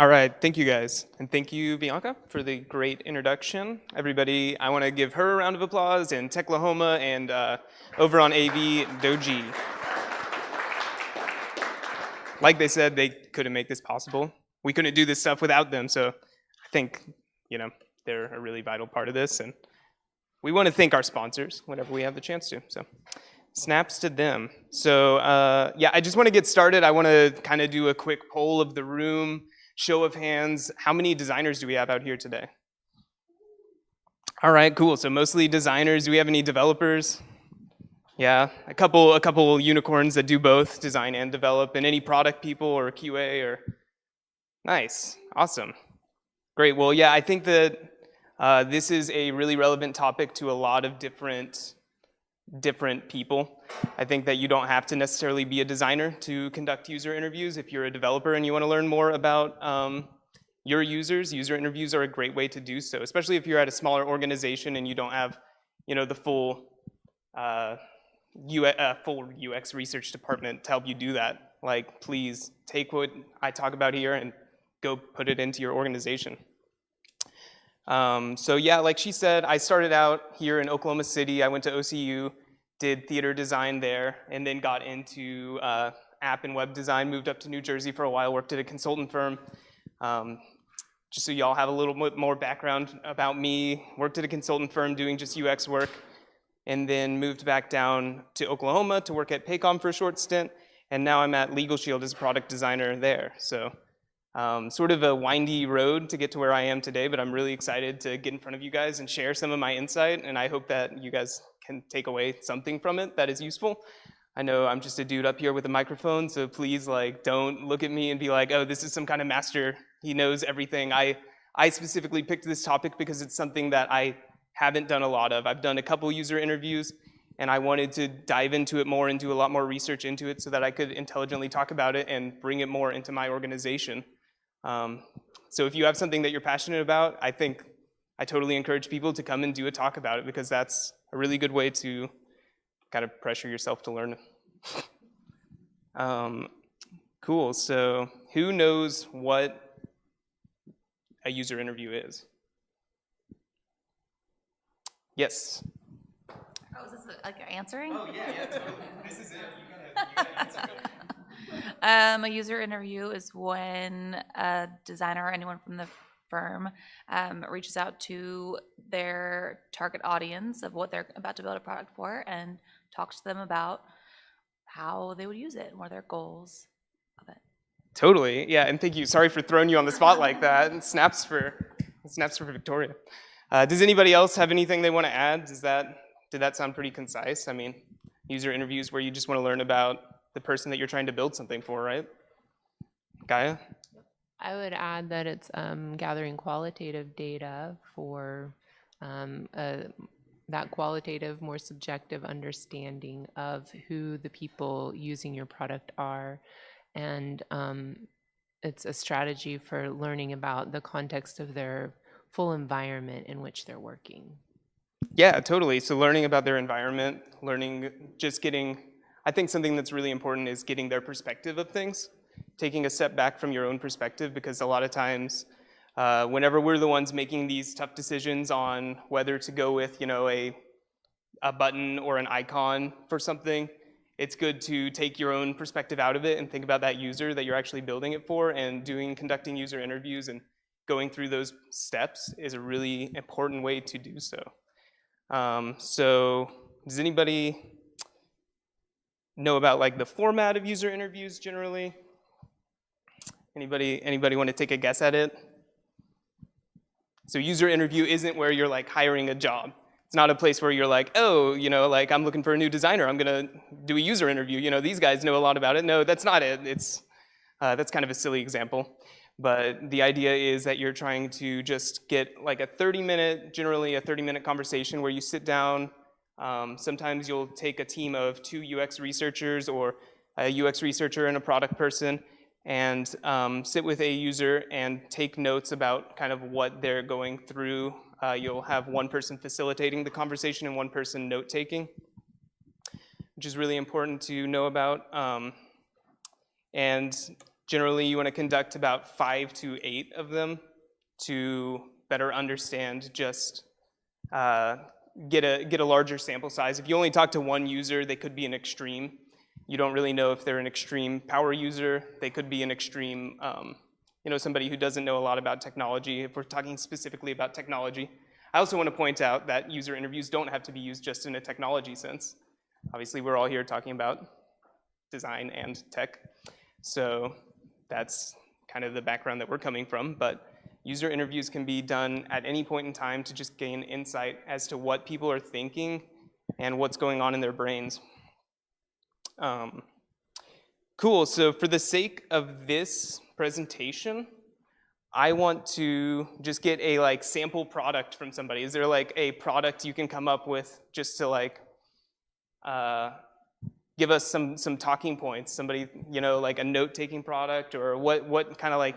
All right, thank you guys. And thank you, Bianca, for the great introduction. Everybody, I want to give her a round of applause, and Techlahoma, and over on AV, Doji. Like they said, they couldn't make this possible. We couldn't do this stuff without them, so I think, they're a really vital part of this, and we want to thank our sponsors whenever we have the chance to, so snaps to them. So I just want to get started. I want to kind of do a quick poll of the room. Show of hands, how many designers do we have out here today? All right, cool. So mostly designers. Do we have any developers? Yeah, a couple unicorns that do both design and develop, and any product people or QA or nice, awesome, great. Well, yeah, I think that this is a really relevant topic to a lot of different people. I think that you don't have to necessarily be a designer to conduct user interviews. If you're a developer and you want to learn more about your users, user interviews are a great way to do so, especially if you're at a smaller organization and you don't have, the full UX research department to help you do that. Like, please take what I talk about here and go put it into your organization. So yeah, like she said, I started out here in Oklahoma City. I went to OCU, did theater design there, and then got into app and web design, moved up to New Jersey for a while, worked at a consultant firm. Just so y'all have a little bit more background about me, worked at a consultant firm doing just UX work, and then moved back down to Oklahoma to work at Paycom for a short stint, and now I'm at Legal Shield as a product designer there. So sort of a windy road to get to where I am today, but I'm really excited to get in front of you guys and share some of my insight, and I hope that you guys can take away something from it that is useful. I know I'm just a dude up here with a microphone, so please don't look at me and be like, oh, this is some kind of master, he knows everything. I specifically picked this topic because it's something that I haven't done a lot of. I've done a couple user interviews, and I wanted to dive into it more and do a lot more research into it so that I could intelligently talk about it and bring it more into my organization. So if you have something that you're passionate about, I think I totally encourage people to come and do a talk about it, because that's a really good way to kind of pressure yourself to learn. Cool, so who knows what a user interview is? Yes? Oh, is this like you're answering? Oh, yeah, totally. This is it. You gotta answer. A user interview is when a designer or anyone from the firm reaches out to their target audience of what they're about to build a product for and talks to them about how they would use it and what are their goals of it. Totally, yeah, and thank you. Sorry for throwing you on the spot like that. And snaps for Victoria. Does anybody else have anything they want to add? Did that sound pretty concise? I mean, user interviews where you just want to learn about the person that you're trying to build something for, right? Gaia? I would add that it's gathering qualitative data for that qualitative, more subjective understanding of who the people using your product are. And it's a strategy for learning about the context of their full environment in which they're working. Yeah, totally. So learning about their environment, I think something that's really important is getting their perspective of things, taking a step back from your own perspective, because a lot of times, whenever we're the ones making these tough decisions on whether to go with, a button or an icon for something, it's good to take your own perspective out of it and think about that user that you're actually building it for, and conducting user interviews and going through those steps is a really important way to do so. So does anybody know about the format of user interviews generally? Anybody want to take a guess at it? So user interview isn't where you're hiring a job. It's not a place where you're I'm looking for a new designer, I'm gonna do a user interview. These guys know a lot about it. No, that's not it. That's kind of a silly example. But the idea is that you're trying to just get generally a 30-minute conversation where you sit down. Sometimes you'll take a team of 2 UX researchers or a UX researcher and a product person and sit with a user and take notes about kind of what they're going through. You'll have one person facilitating the conversation and one person note-taking, which is really important to know about. And Generally, you want to conduct about 5 to 8 of them to better understand just get a larger sample size. If you only talk to one user, they could be an extreme. You don't really know if they're an extreme power user. They could be an extreme, somebody who doesn't know a lot about technology, if we're talking specifically about technology. I also want to point out that user interviews don't have to be used just in a technology sense. Obviously, we're all here talking about design and tech. So that's kind of the background that we're coming from. But user interviews can be done at any point in time to just gain insight as to what people are thinking and what's going on in their brains. Cool, so for the sake of this presentation, I want to just get a sample product from somebody. Is there a product you can come up with just to give us some talking points? Somebody, a note-taking product, or what kind of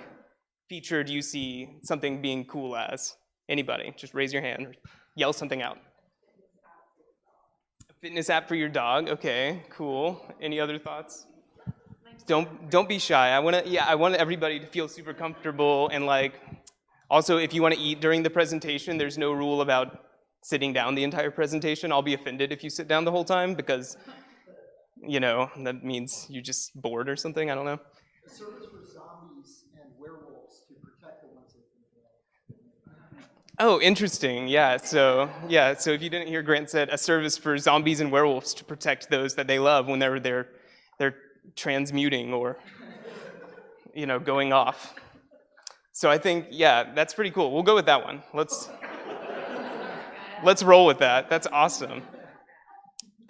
feature do you see something being cool as? Anybody, just raise your hand or yell something out. A fitness app for your dog, okay, cool. Any other thoughts? Don't be shy. I want everybody to feel super comfortable, and also if you want to eat during the presentation, there's no rule about sitting down the entire presentation. I'll be offended if you sit down the whole time because that means you're just bored or something. I don't know. A service for zombies and werewolves to protect the ones that can kill. Oh, interesting. Yeah. So if you didn't hear, Grant said a service for zombies and werewolves to protect those that they love whenever they're transmuting or going off. So I think that's pretty cool. We'll go with that one. Let's roll with that. That's awesome.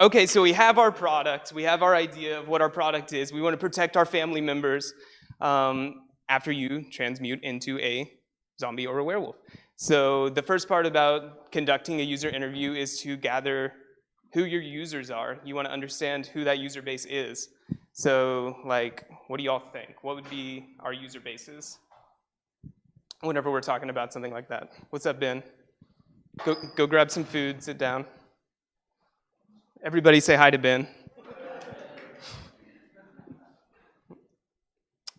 Okay, so we have our product. We have our idea of what our product is. We want to protect our family members after you transmute into a zombie or a werewolf. So the first part about conducting a user interview is to gather who your users are. You want to understand who that user base is. So, what do y'all think? What would be our user bases whenever we're talking about something like that? What's up, Ben? Go grab some food, sit down. Everybody say hi to Ben.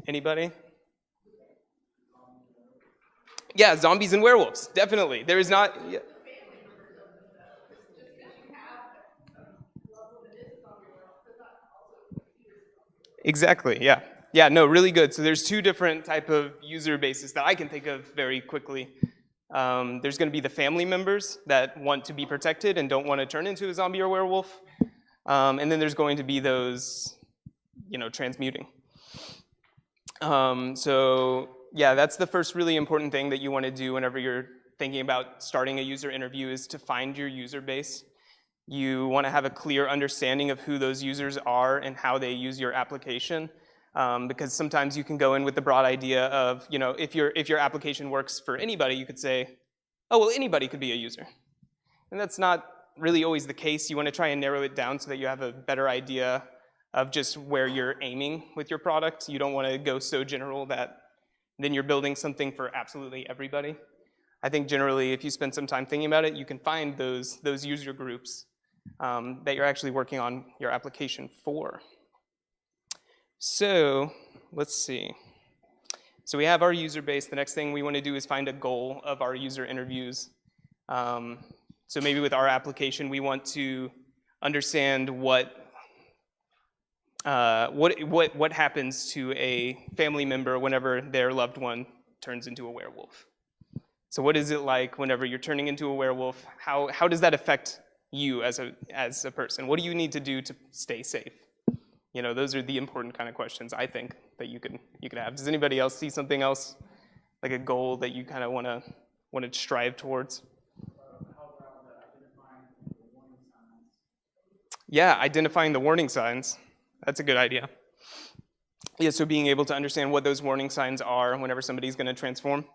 Anybody? Yeah, zombies and werewolves, definitely. There is not... Yeah. Exactly, yeah. Yeah, no, really good. So there's 2 different type of user bases that I can think of very quickly. There's going to be the family members that want to be protected and don't want to turn into a zombie or werewolf. And then there's going to be those, transmuting. So yeah, that's the first really important thing that you want to do whenever you're thinking about starting a user interview is to find your user base. You want to have a clear understanding of who those users are and how they use your application. Because sometimes you can go in with the broad idea of, if your application works for anybody, you could say, oh, well, anybody could be a user. And that's not really always the case. You want to try and narrow it down so that you have a better idea of just where you're aiming with your product. You don't want to go so general that then you're building something for absolutely everybody. I think generally, if you spend some time thinking about it, you can find those user groups that you're actually working on your application for. So let's see. So we have our user base. The next thing we want to do is find a goal of our user interviews. So maybe with our application, we want to understand what happens to a family member whenever their loved one turns into a werewolf. So what is it like whenever you're turning into a werewolf? How does that affect you as a person? What do you need to do to stay safe? Those are the important kind of questions I think that you could have. Does anybody else see something else, like a goal that you kind of want to strive towards? Yeah, identifying the warning signs. That's a good idea. Yeah, so being able to understand what those warning signs are whenever somebody's going to transform.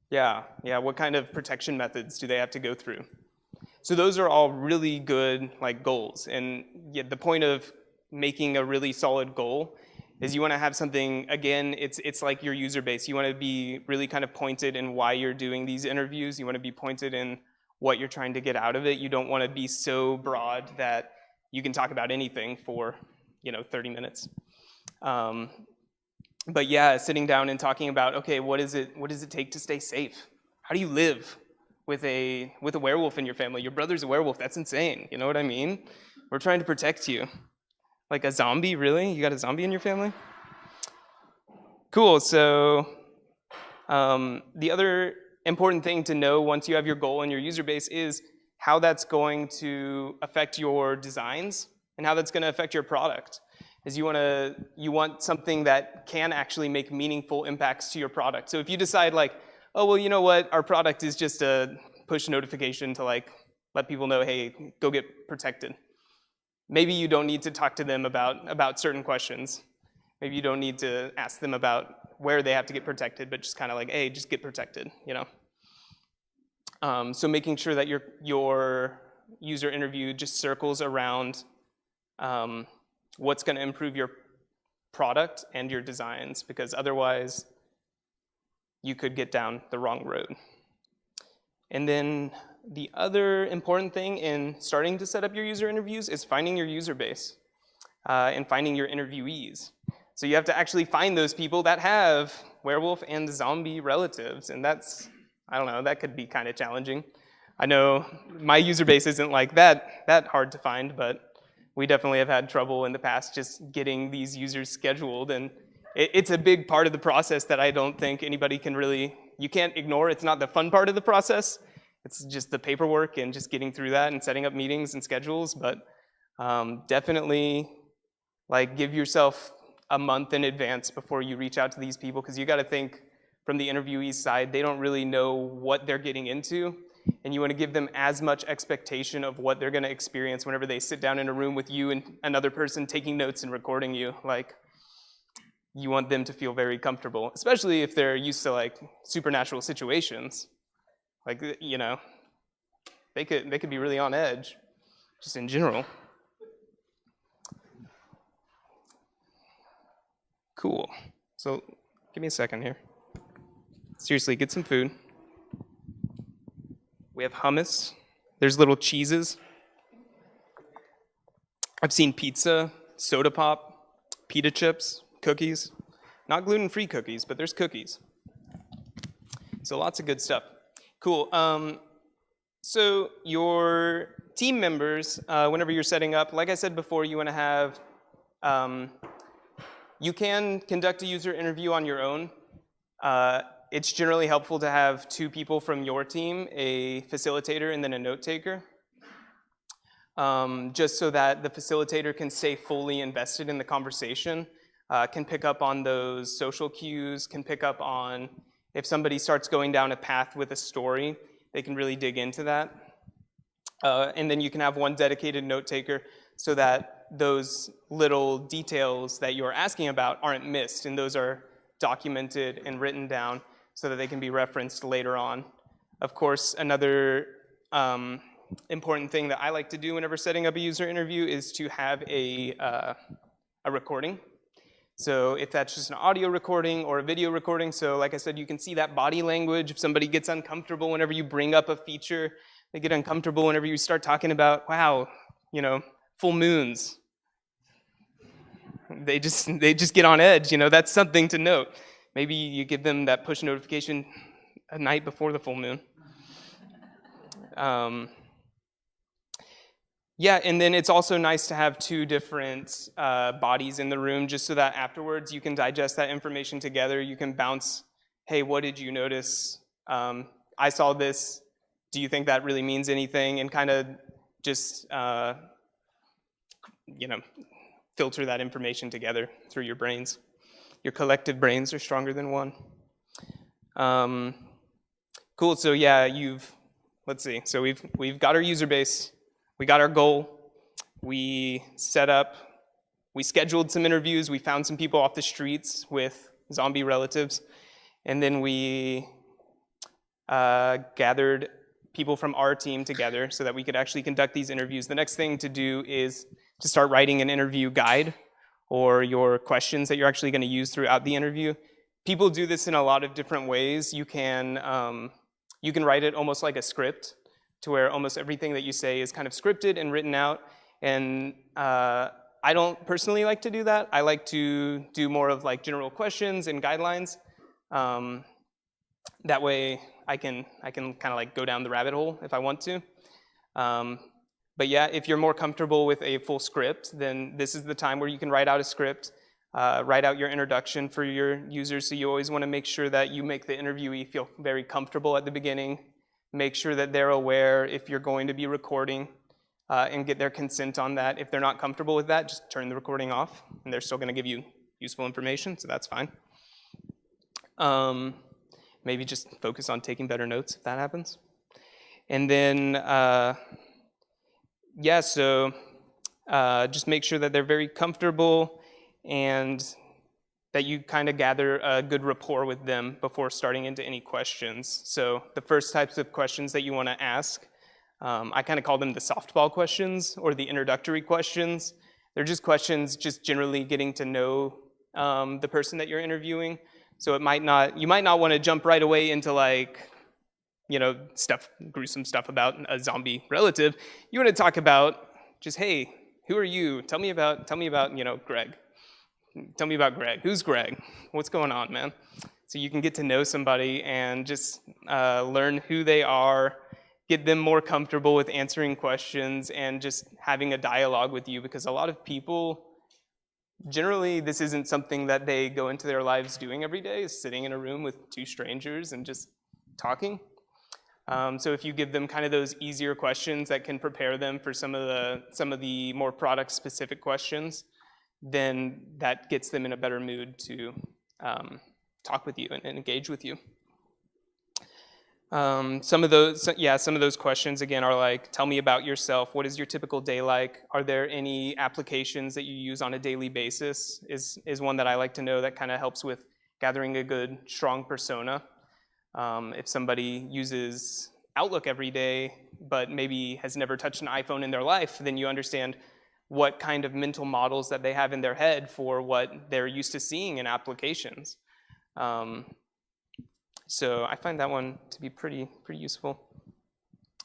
Yeah, what kind of protection methods do they have to go through? So those are all really good goals. And the point of making a really solid goal is you want to have something, again, it's like your user base. You want to be really kind of pointed in why you're doing these interviews. You want to be pointed in what you're trying to get out of it. You don't want to be so broad that you can talk about anything for 30 minutes. But yeah, sitting down and talking about, okay, what does it take to stay safe? How do you live with a werewolf in your family? Your brother's a werewolf. That's insane. You know what I mean? We're trying to protect you. Like a zombie, really? You got a zombie in your family? Cool. So the other important thing to know once you have your goal and your user base is how that's going to affect your designs and how that's going to affect your product. Is you want something that can actually make meaningful impacts to your product. So if you decide like, oh, well, you know what, our product is just a push notification to like let people know, hey, go get protected. Maybe you don't need to talk to them about certain questions. Maybe you don't need to ask them about where they have to get protected, but just kind of like, hey, just get protected, So making sure that your user interview just circles around what's going to improve your product and your designs, because otherwise you could get down the wrong road. And then the other important thing in starting to set up your user interviews is finding your user base and finding your interviewees. So you have to actually find those people that have werewolf and zombie relatives, and that's, I don't know, that could be kind of challenging. I know my user base isn't like that hard to find, but we definitely have had trouble in the past just getting these users scheduled, and it's a big part of the process that I don't think anybody can really, you can't ignore. It's not the fun part of the process. It's just the paperwork and just getting through that and setting up meetings and schedules, but definitely like give yourself a month in advance before you reach out to these people, because you got to think from the interviewee's side, they don't really know what they're getting into, and you want to give them as much expectation of what they're going to experience whenever they sit down in a room with you and another person taking notes and recording you. Like, you want them to feel very comfortable, especially if they're used to like supernatural situations. Like, they could be really on edge, just in general. Cool. So give me a second here. Seriously, get some food. We have hummus. There's little cheeses. I've seen pizza, soda pop, pita chips, cookies. Not gluten-free cookies, but there's cookies. So lots of good stuff. Cool. So your team members, whenever you're setting up, like I said before, you want to have, you can conduct a user interview on your own. It's generally helpful to have two people from your team, a facilitator and then a note taker, just so that the facilitator can stay fully invested in the conversation, can pick up on those social cues, can pick up on if somebody starts going down a path with a story, they can really dig into that. And then you can have one dedicated note taker so that those little details that you're asking about aren't missed, and those are documented and written down so that they can be referenced later on. Of course, another important thing that I like to do whenever setting up a user interview is to have a recording. So if that's just an audio recording or a video recording, so like I said, you can see that body language. If somebody gets uncomfortable whenever you bring up a feature, they get uncomfortable whenever you start talking about, wow, full moons. They just get on edge, that's something to note. Maybe you give them that push notification a night before the full moon. Yeah, and then it's also nice to have two different bodies in the room, just so that afterwards you can digest that information together. You can bounce, hey, what did you notice? I saw this. Do you think that really means anything? And kind of just, filter that information together through your brains. Your collective brains are stronger than one. Cool, so yeah, let's see. So we've got our user base. We got our goal. We scheduled some interviews. We found some people off the streets with zombie relatives. And then we gathered people from our team together so that we could actually conduct these interviews. The next thing to do is to start writing an interview guide or your questions that you're actually going to use throughout the interview. People do this in a lot of different ways. You can write it almost like a script to where almost everything that you say is kind of scripted and written out. And I don't personally like to do that. I like to do more of like general questions and guidelines. That way I can kind of like go down the rabbit hole if I want to. But yeah, if you're more comfortable with a full script, then this is the time where you can write out a script, write out your introduction for your users. So you always want to make sure that you make the interviewee feel very comfortable at the beginning. Make sure that they're aware if you're going to be recording, and get their consent on that. If they're not comfortable with that, just turn the recording off, and they're still going to give you useful information, so that's fine. Maybe just focus on taking better notes if that happens. And then, yeah, so just make sure that they're very comfortable and that you kind of gather a good rapport with them before starting into any questions. So the first types of questions that you want to ask, I kind of call them the softball questions or the introductory questions. They're just questions just generally getting to know the person that you're interviewing. So you might not want to jump right away into like, gruesome stuff about a zombie relative. You want to talk about just, hey, who are you? Tell me about, Greg. Tell me about Greg. Who's Greg? What's going on, man? So you can get to know somebody and just learn who they are, get them more comfortable with answering questions and just having a dialogue with you, because a lot of people, generally, this isn't something that they go into their lives doing every day, is sitting in a room with two strangers and just talking. So if you give them kind of those easier questions that can prepare them for some of the more product-specific questions, then that gets them in a better mood to talk with you and engage with you. Some of those questions, again, are like, tell me about yourself. What is your typical day like? Are there any applications that you use on a daily basis? Is one that I like to know that kind of helps with gathering a good, strong persona. If somebody uses Outlook every day, but maybe has never touched an iPhone in their life, then you understand what kind of mental models that they have in their head for what they're used to seeing in applications. So I find that one to be pretty useful.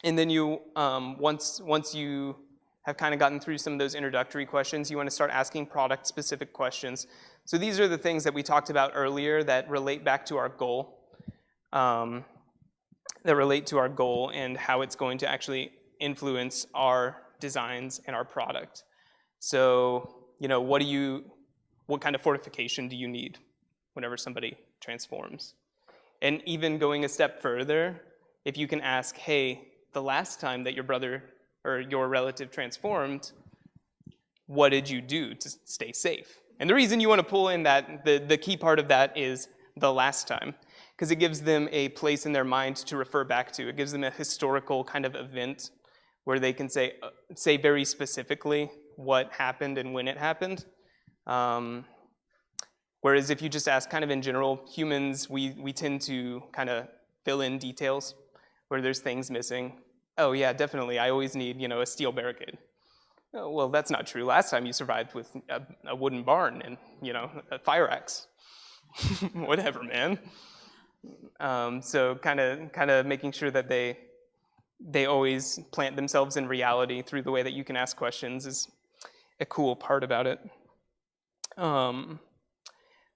And then you, once you have kind of gotten through some of those introductory questions, you want to start asking product-specific questions. So these are the things that we talked about earlier that relate back to our goal, and how it's going to actually influence our designs and our product. So, what kind of fortification do you need whenever somebody transforms? And even going a step further, if you can ask, hey, the last time that your brother or your relative transformed, what did you do to stay safe? And the reason you want to pull in that, the key part of that is the last time, because it gives them a place in their mind to refer back to. It gives them a historical kind of event where they can say very specifically what happened and when it happened. Whereas if you just ask kind of in general, humans, we tend to kind of fill in details where there's things missing. Oh yeah, definitely, I always need, a steel barricade. Oh, well, that's not true. Last time you survived with a wooden barn and, a fire axe. Whatever, man. So kind of making sure that they always plant themselves in reality through the way that you can ask questions is a cool part about it.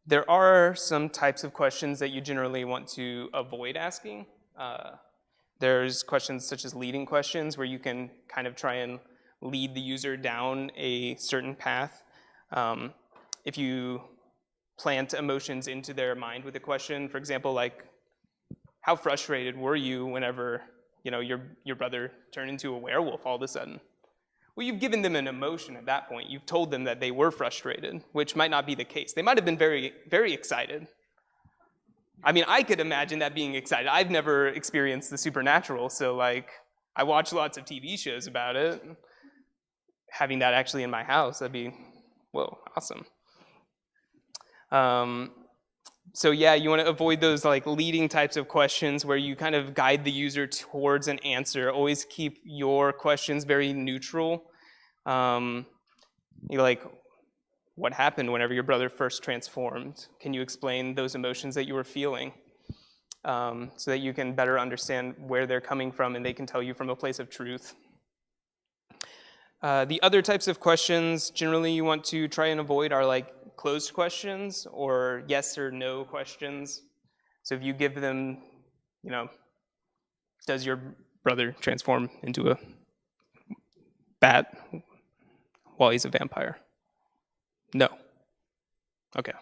There are some types of questions that you generally want to avoid asking. There's questions such as leading questions where you can kind of try and lead the user down a certain path. If you plant emotions into their mind with a question, for example, like, how frustrated were you whenever your brother turned into a werewolf all of a sudden? Well, you've given them an emotion at that point. You've told them that they were frustrated, which might not be the case. They might have been very, very excited. I mean, I could imagine that being excited. I've never experienced the supernatural, so I watch lots of TV shows about it. Having that actually in my house, that'd be, whoa, awesome. So yeah, you want to avoid those leading types of questions where you kind of guide the user towards an answer. Always keep your questions very neutral. What happened whenever your brother first transformed? Can you explain those emotions that you were feeling? so that you can better understand where they're coming from and they can tell you from a place of truth. The other types of questions generally you want to try and avoid are like closed questions or yes or no questions. So if you give them, does your brother transform into a bat while he's a vampire? No. Okay.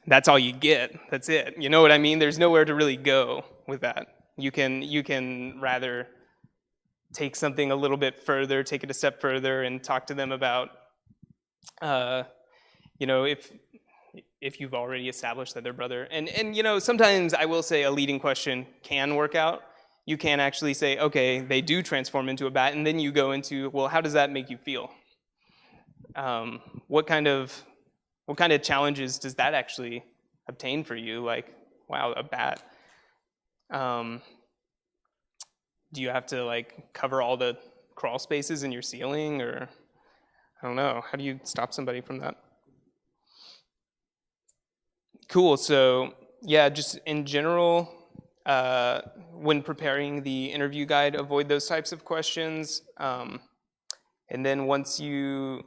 That's all you get. That's it. You know what I mean? There's nowhere to really go with that. You can rather take something a little bit further, take it a step further, and talk to them about, if you've already established that they're brother. And sometimes I will say a leading question can work out. You can actually say, okay, they do transform into a bat, and then you go into, well, how does that make you feel? What kind of challenges does that actually obtain for you? Like, wow, a bat. Do you have to like cover all the crawl spaces in your ceiling, or I don't know, how do you stop somebody from that? Cool, so yeah, just in general, when preparing the interview guide, avoid those types of questions. And then once you've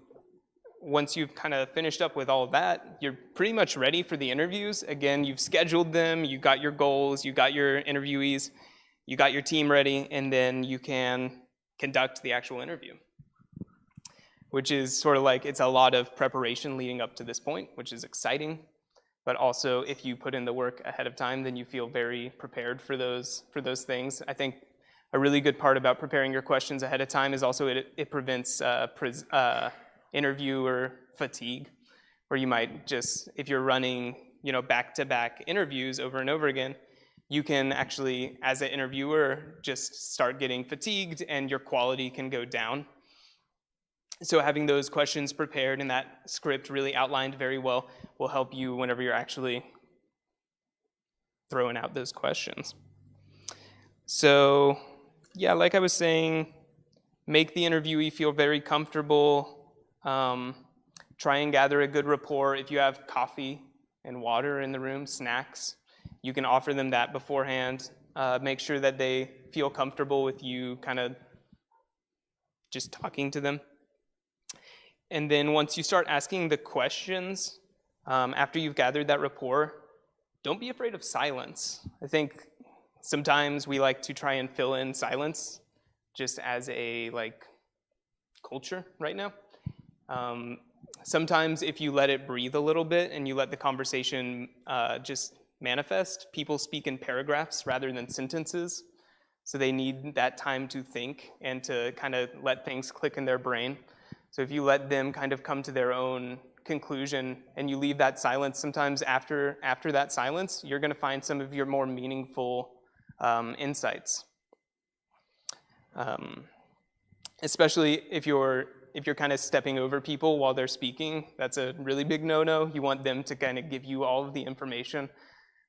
kind of finished up with all of that, you're pretty much ready for the interviews. Again, you've scheduled them, you got your goals, you got your interviewees, you got your team ready, and then you can conduct the actual interview, which is sort of like, it's a lot of preparation leading up to this point, which is exciting. But also, if you put in the work ahead of time, then you feel very prepared for those things. I think a really good part about preparing your questions ahead of time is also it prevents interviewer fatigue, where you might just, if you're running back-to-back interviews over and over again, you can actually, as an interviewer, just start getting fatigued and your quality can go down. So having those questions prepared and that script really outlined very well will help you whenever you're actually throwing out those questions. So yeah, like I was saying, make the interviewee feel very comfortable. Try and gather a good rapport. If you have coffee and water in the room, snacks, you can offer them that beforehand. Make sure that they feel comfortable with you kind of just talking to them. And then once you start asking the questions, after you've gathered that rapport, don't be afraid of silence. I think sometimes we like to try and fill in silence just as a culture right now. Sometimes if you let it breathe a little bit and you let the conversation just manifest, people speak in paragraphs rather than sentences. So they need that time to think and to kind of let things click in their brain. So if you let them kind of come to their own conclusion and you leave that silence, sometimes after that silence, you're going to find some of your more meaningful insights. Especially if you're kind of stepping over people while they're speaking, that's a really big no-no. You want them to kind of give you all of the information.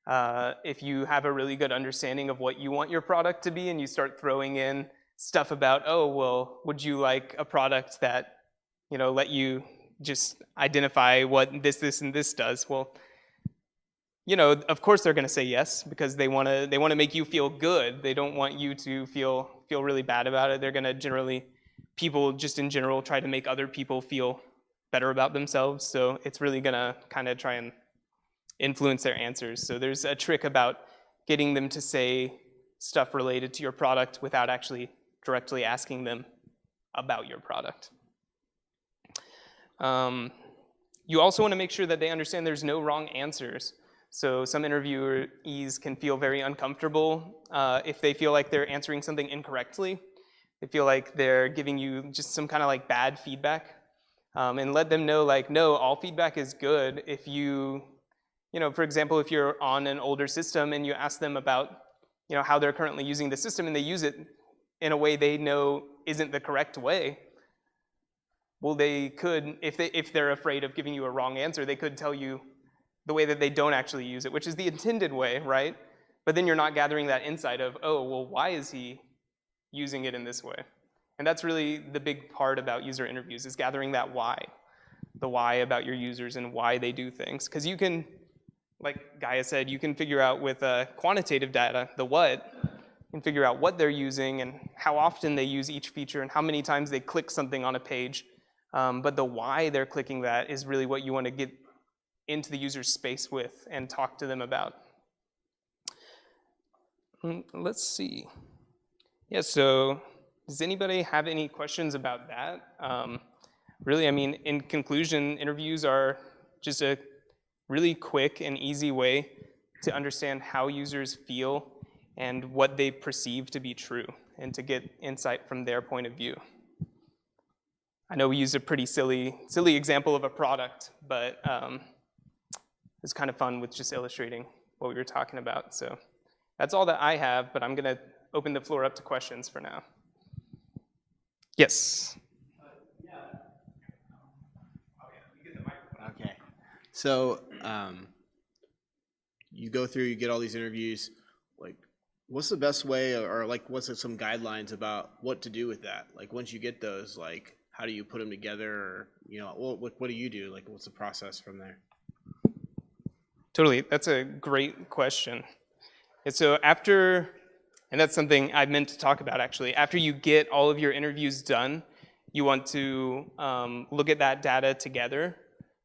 If you have a really good understanding of what you want your product to be and you start throwing in stuff about, oh, well, would you like a product that, let you just identify what this, and this does? Well, of course they're going to say yes because they want to make you feel good. They don't want you to feel really bad about it. They're going to people just in general try to make other people feel better about themselves. So it's really going to kind of try and influence their answers. So there's a trick about getting them to say stuff related to your product without actually directly asking them about your product. You also want to make sure that they understand there's no wrong answers. So some interviewees can feel very uncomfortable if they feel like they're answering something incorrectly. They feel like they're giving you just some kind of bad feedback. And let them know no, all feedback is good. If for example, if you're on an older system and you ask them about how they're currently using the system and they use it in a way they know isn't the correct way, well, they could, if they're afraid of giving you a wrong answer, they could tell you the way that they don't actually use it, which is the intended way, right? But then you're not gathering that insight of, oh, well, why is he using it in this way? And that's really the big part about user interviews, is gathering that why, the why about your users and why they do things. Because you can like Gaia said, you can figure out with quantitative data, the what, you can figure out what they're using and how often they use each feature and how many times they click something on a page. But the why they're clicking that is really what you want to get into the user's space with and talk to them about. Let's see. Yeah, so does anybody have any questions about that? Really, I mean, in conclusion, interviews are just a really quick and easy way to understand how users feel and what they perceive to be true, and to get insight from their point of view. I know we used a pretty silly example of a product, but it's kind of fun with just illustrating what we were talking about. So that's all that I have, but I'm gonna open the floor up to questions for now. Yes? Okay. So you go through, you get all these interviews. Like, what's the best way, or like, what's some guidelines about what to do with that? Like, once you get those, like, how do you put them together, or what do you do? Like, what's the process from there? Totally, that's a great question. And so and that's something I meant to talk about actually. After you get all of your interviews done, you want to look at that data together,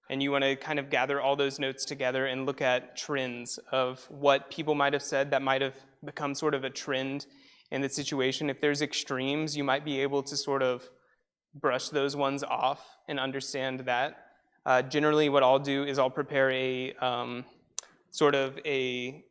and you want to kind of gather all those notes together and look at trends of what people might have said that might have become sort of a trend in the situation. If there's extremes, you might be able to sort of brush those ones off and understand that. Generally, what I'll do is I'll prepare a sort of a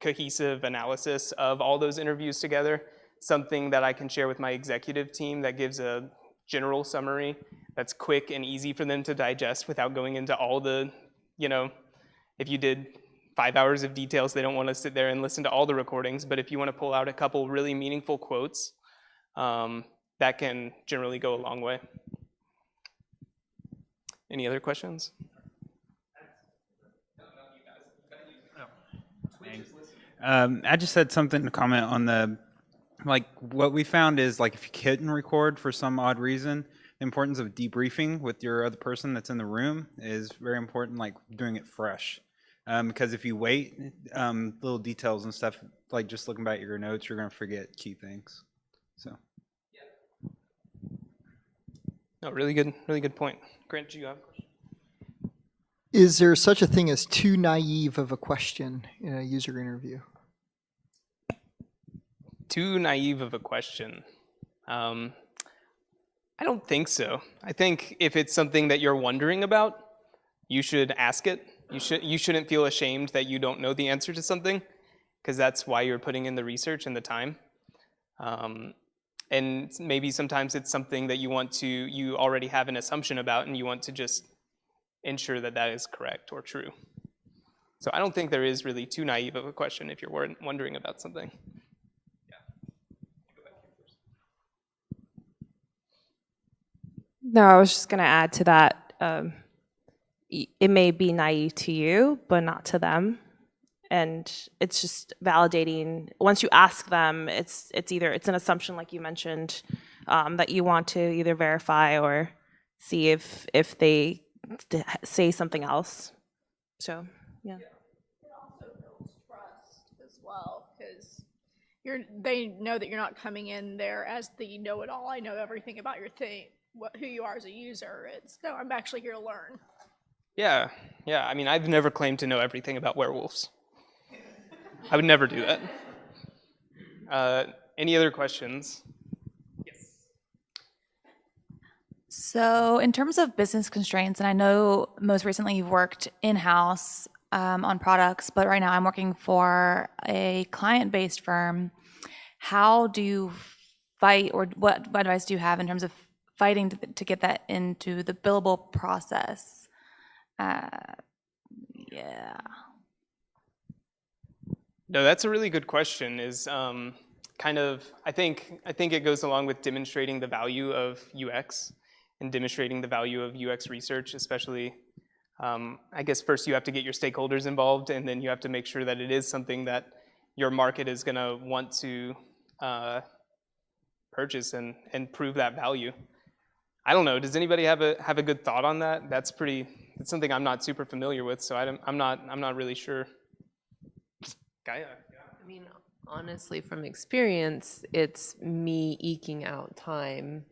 cohesive analysis of all those interviews together, something that I can share with my executive team that gives a general summary that's quick and easy for them to digest without going into all the, if you did 5 hours of details, they don't want to sit there and listen to all the recordings, but if you want to pull out a couple really meaningful quotes, that can generally go a long way. Any other questions? I just had something to comment on what we found is, like, if you couldn't record for some odd reason, the importance of debriefing with your other person that's in the room is very important, like doing it fresh. Because if you wait, little details and stuff, like just looking back at your notes, you're going to forget key things. So. No, really good point. Grant, do you have a question? Is there such a thing as too naive of a question in a user interview? Too naive of a question. I don't think so. I think if it's something that you're wondering about, you should ask it. You shouldn't feel ashamed that you don't know the answer to something, because that's why you're putting in the research and the time. And maybe sometimes it's something that you already have an assumption about, and you want to just ensure that that is correct or true. So I don't think there is really too naive of a question if you're wondering about something. No, I was just going to add to that. It may be naive to you, but not to them. And it's just validating. Once you ask them, it's an assumption, like you mentioned, that you want to either verify or see if they say something else. So, yeah. It also builds trust as well, because they know that you're not coming in there as the know-it-all. I know everything about your thing, who you are as a user. It's no, I'm actually here to learn. Yeah. I mean, I've never claimed to know everything about werewolves. I would never do that. Any other questions? Yes. So in terms of business constraints, and I know most recently you've worked in-house on products, but right now I'm working for a client-based firm. How do you fight, or what advice do you have in terms of fighting to get that into the billable process? Yeah. No, that's a really good question. I think it goes along with demonstrating the value of UX and demonstrating the value of UX research, especially. I guess first you have to get your stakeholders involved, and then you have to make sure that it is something that your market is going to want to purchase and prove that value. I don't know. Does anybody have a good thought on that? That's it's something I'm not super familiar with, so I'm not really sure. Gaia? I mean, honestly, from experience, it's me eking out time.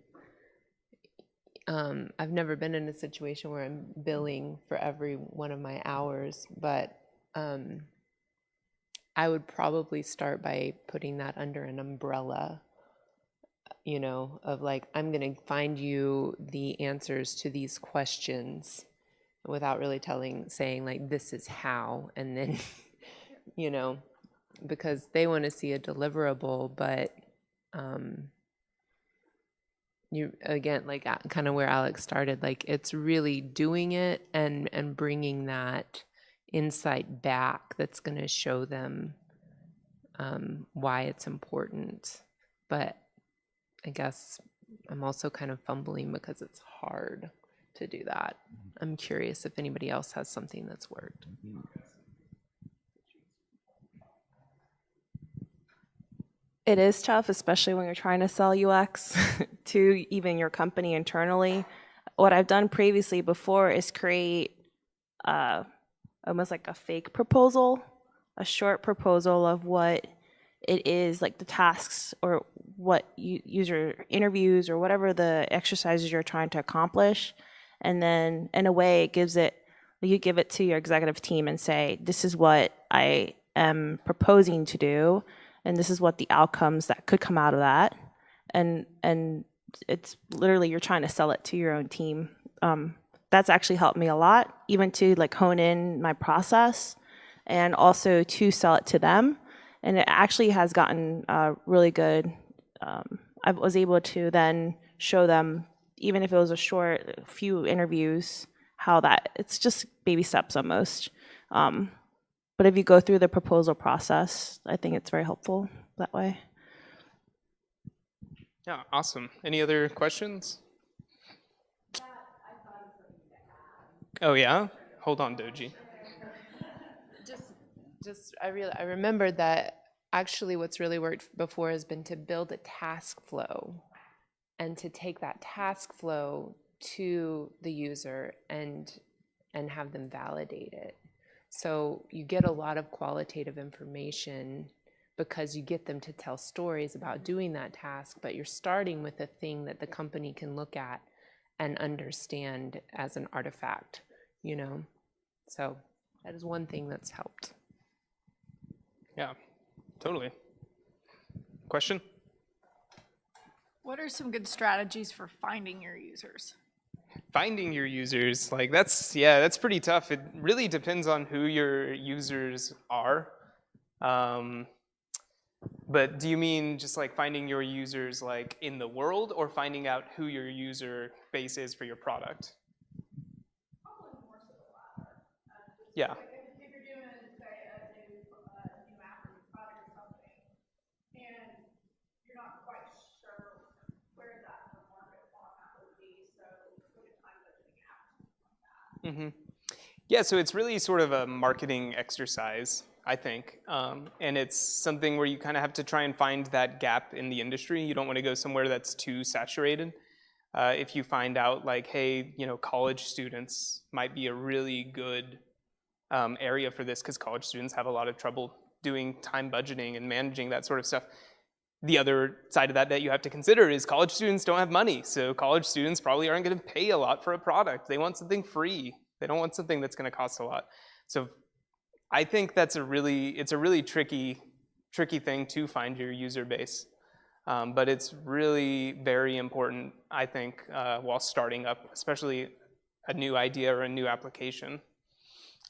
I've never been in a situation where I'm billing for every one of my hours, but I would probably start by putting that under an umbrella, you know, of like, I'm going to find you the answers to these questions without really saying like, this is how, and then, you know, because they want to see a deliverable, but you, again, like kind of where Alex started, like it's really doing it and bringing that insight back that's going to show them why it's important. But I guess I'm also kind of fumbling because it's hard to do that. I'm curious if anybody else has something that's worked. It is tough, especially when you're trying to sell UX to even your company internally. What I've done previously before is create almost like a fake proposal, a short proposal of what it is, like the tasks or what user interviews or whatever the exercises you're trying to accomplish. And then in a way, it gives it, you give it to your executive team and say, this is what I am proposing to do, and this is what the outcomes that could come out of that. And it's literally, you're trying to sell it to your own team. That's actually helped me a lot, even to like hone in my process and also to sell it to them. And it actually has gotten really good. I was able to then show them, even if it was a short few interviews, how that, it's just baby steps almost. But if you go through the proposal process, I think it's very helpful that way. Yeah, awesome. Any other questions? Oh yeah? Hold on, Doji. I remembered that actually what's really worked before has been to build a task flow and to take that task flow to the user and have them validate it. So you get a lot of qualitative information because you get them to tell stories about doing that task, but you're starting with a thing that the company can look at and understand as an artifact, you know? So that is one thing that's helped. Yeah, totally. Question? What are some good strategies for finding your users? Finding your users, like that's pretty tough. It really depends on who your users are. But do you mean just like finding your users like in the world, or finding out who your user base is for your product? Probably more so the latter. Yeah. Like if you're doing, say, a new app or new product or something, and you're not quite sure where that market format would be, so look at time budgeting apps like that. Mm-hmm. Yeah, so it's really sort of a marketing exercise, I think. And it's something where you kind of have to try and find that gap in the industry. You don't want to go somewhere that's too saturated. If you find out like, hey, you know, college students might be a really good area for this because college students have a lot of trouble doing time budgeting and managing that sort of stuff. The other side of that you have to consider is college students don't have money. So college students probably aren't going to pay a lot for a product. They want something free. They don't want something that's going to cost a lot. So I think it's a really tricky thing to find your user base. But it's really very important, I think, while starting up, especially a new idea or a new application,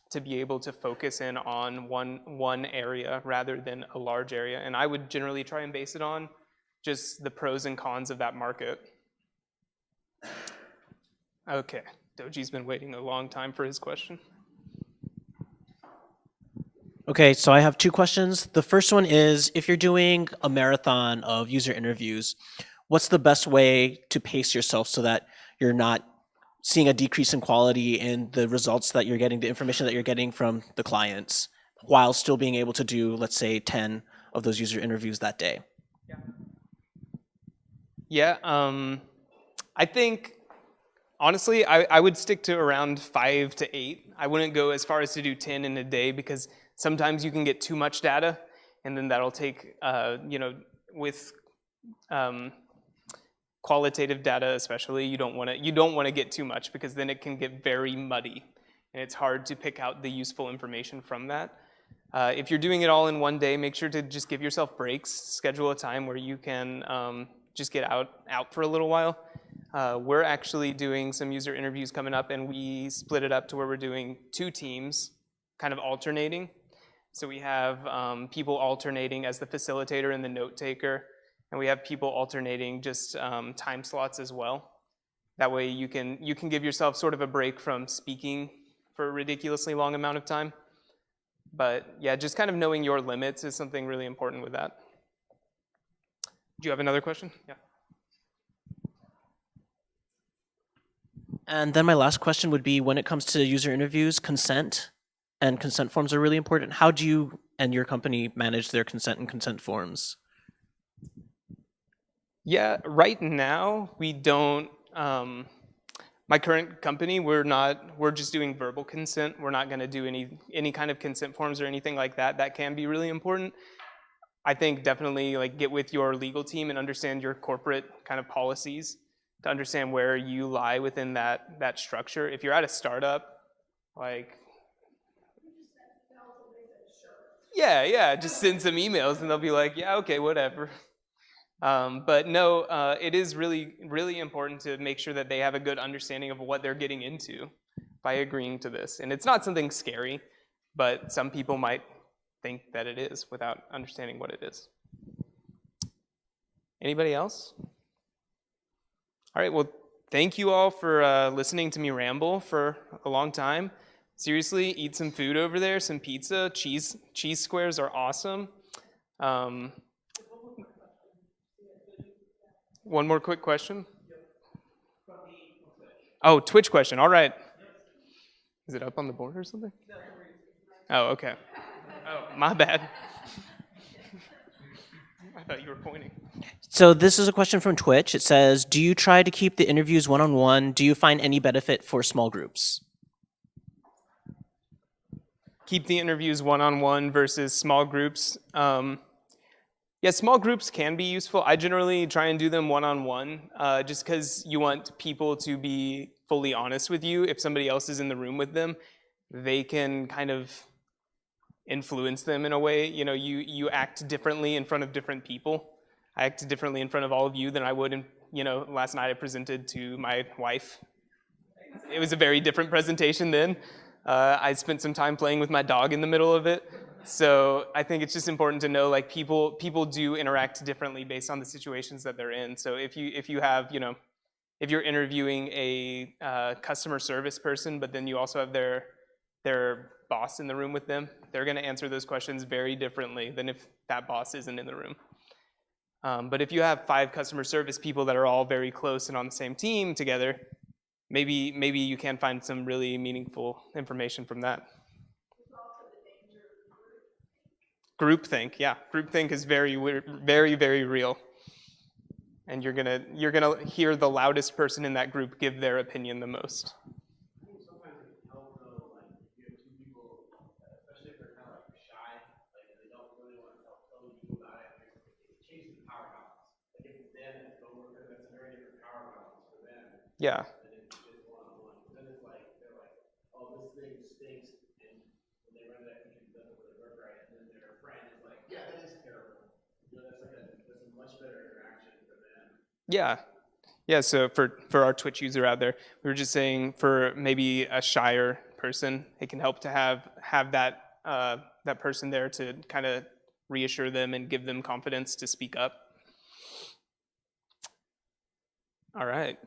to be able to focus in on one area rather than a large area. And I would generally try and base it on just the pros and cons of that market. Okay, Doji's been waiting a long time for his question. Okay, so I have two questions. The first one is, if you're doing a marathon of user interviews, what's the best way to pace yourself so that you're not seeing a decrease in quality in the results that you're getting, the information that you're getting from the clients, while still being able to do, let's say, 10 of those user interviews that day? Yeah, I think Honestly, I would stick to around 5 to 8. I wouldn't go as far as to do 10 in a day because sometimes you can get too much data, and then that'll take, with qualitative data especially, you don't want to get too much because then it can get very muddy, and it's hard to pick out the useful information from that. If you're doing it all in one day, make sure to just give yourself breaks. Schedule a time where you can just get out for a little while. We're actually doing some user interviews coming up, and we split it up to where we're doing 2 teams, kind of alternating. So we have people alternating as the facilitator and the note taker, and we have people alternating just time slots as well. That way you can give yourself sort of a break from speaking for a ridiculously long amount of time. But yeah, just kind of knowing your limits is something really important with that. Do you have another question? Yeah. And then my last question would be, when it comes to user interviews, consent and consent forms are really important. How do you and your company manage their consent and consent forms? Yeah, right now we don't. My current company, we're just doing verbal consent. We're not going to do any kind of consent forms or anything like that. That can be really important. I think definitely like get with your legal team and understand your corporate kind of policies to understand where you lie within that structure. If you're at a startup, like, yeah, just send some emails and they'll be like, yeah, okay, whatever. But no, it is really, really important to make sure that they have a good understanding of what they're getting into by agreeing to this. And it's not something scary, but some people might think that it is without understanding what it is. Anybody else? All right, well, thank you all for listening to me ramble for a long time. Seriously, eat some food over there, some pizza. Cheese squares are awesome. One more quick question. Oh, Twitch question. All right. Is it up on the board or something? Oh, okay. Oh, my bad. I thought you were pointing. So this is a question from Twitch. It says, do you try to keep the interviews one-on-one? Do you find any benefit for small groups? Keep the interviews one-on-one versus small groups. Yeah, small groups can be useful. I generally try and do them one-on-one just because you want people to be fully honest with you. If somebody else is in the room with them, they can kind of influence them in a way. You know, you act differently in front of different people. I acted differently in front of all of you than I would in, last night I presented to my wife. It was a very different presentation then. I spent some time playing with my dog in the middle of it. So I think it's just important to know, like, people do interact differently based on the situations that they're in. So if you have, if you're interviewing a customer service person, but then you also have their boss in the room with them, they're going to answer those questions very differently than if that boss isn't in the room. But if you have 5 customer service people that are all very close and on the same team together, maybe you can find some really meaningful information from that. Groupthink, yeah. Groupthink is very, very, very real. And you're gonna hear the loudest person in that group give their opinion the most. I think sometimes it can help though, like if you have 2 people, especially if they're kind of like shy, like they don't really want to tell you about it, it changes the power balance. Like if it's them and it's coworker, that's a very different power balance for them. Yeah. Than if it's just one-on-one. Then it's like they're like, oh, this thing stinks, and when they run that feature, it doesn't really work right, and then their friend is like, yeah, that is terrible. That's a much better interaction for them. Yeah. Yeah, so for our Twitch user out there, we were just saying for maybe a shyer person, it can help to have that person there to kind of reassure them and give them confidence to speak up. All right.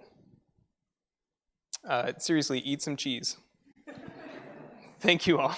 Seriously, eat some cheese. Thank you all.